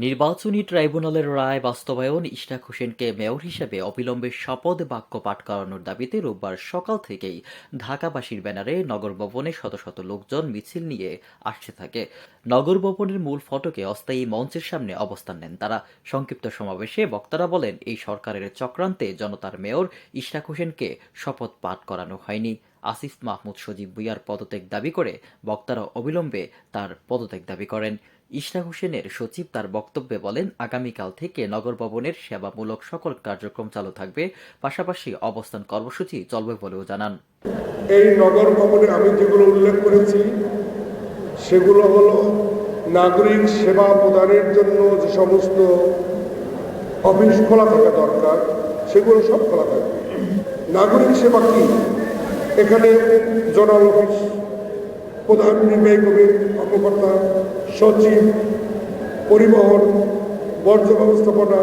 নির্বাচনী ট্রাইব্যুনালের রায় বাস্তবায়ন ইশরাক হোসেনকে মেয়র হিসেবে অবিলম্বে শপথ বাক্য পাঠ করানোর দাবিতে রোববার সকাল থেকেই ঢাকাবাসীর ব্যানারে নগর ভবনে শত শত লোকজন মিছিল নিয়ে আসতে থাকে। নগর ভবনের মূল ফটকে অস্থায়ী মঞ্চের সামনে অবস্থান নেন তারা। সংক্ষিপ্ত সমাবেশে বক্তারা বলেন, এই সরকারের চক্রান্তে জনতার মেয়র ইশরাক হোসেনকে শপথ পাঠ করানো হয়নি। আসিফ মাহমুদ সজীব ভুঁইয়ার পদত্যাগ দাবি করে বক্তারা অবিলম্বে তার পদত্যাগ দাবি করেন। ইশরাক হোসেনের সচিব তার বক্তব্যে বলেন, আগামীকাল থেকে নগর ভবনের সেবামূলক সকল কার্যক্রম চালু থাকবে, পাশাপাশি অবস্থান কর্মসূচি চলবে বলেও জানান। এই নগর ভবনে আমি যেগুলো উল্লেখ করেছি সেগুলো হলো নাগরিক সেবা প্রদানের জন্য যে সমস্ত অফিস খোলা থাকা দরকার সেগুলো সব খোলা থাকবে। নাগরিক সেবা কি? এখানে জোনাল অফিস, প্রধান নির্বাহী কর্মকর্তা, সচিব, পরিবহন, বর্জ্য ব্যবস্থাপনা,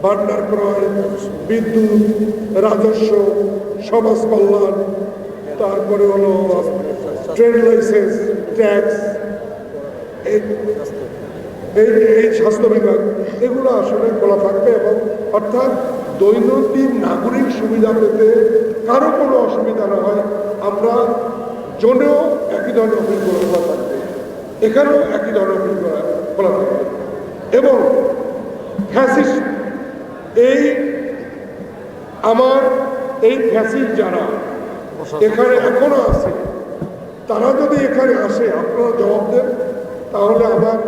ভান্ডার ক্রয়, বিদ্যুৎ, রাজস্ব, সমাজ কল্যাণ, তারপরে হলো ট্রেড লাইসেন্স, ট্যাক্স, এই স্বাস্থ্য বিভাগ, এগুলো আসলে খোলা থাকবে। এবং অর্থাৎ দৈনন্দিন নাগরিক সুবিধা পেতে কারো কোনো অসুবিধা না হয়, আমরা জোনেও একই ধরনের অফিসগুলো খোলা থাকবে, এখানেও একই ধরনের অফিসগুলো খোলা থাকবে। এবং ফ্যাসিস্ট এই ফ্যাসিস্ট যারা এখানে এখনো আছে, তারা যদি এখানে আসে আপনারা জবাব দেন, তাহলে আমার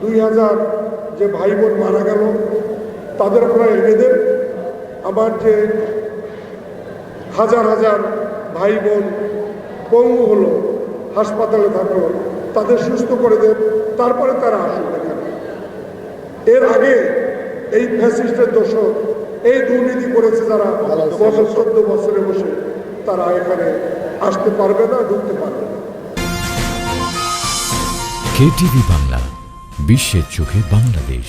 2000 যে ভাই বোন মারা গেল তাদের আপনারা এনে দেন। আমার যে হাজার হাজার ভাই বোন পঙ্গু হলো, হাসপাতালে থাকলো, তাদের সুস্থ করে দেন, তারপরে তারা আসুন এখানে। এর আগে এই ফ্যাসিস্টের দোষর, এই দুর্নীতি করেছে যারা 14 বছরে বসে, তারা এখানে আসতে পারবে না, ঢুকতে পারবে না। KTV বাংলা, বিশ্বের চোখে বাংলাদেশ।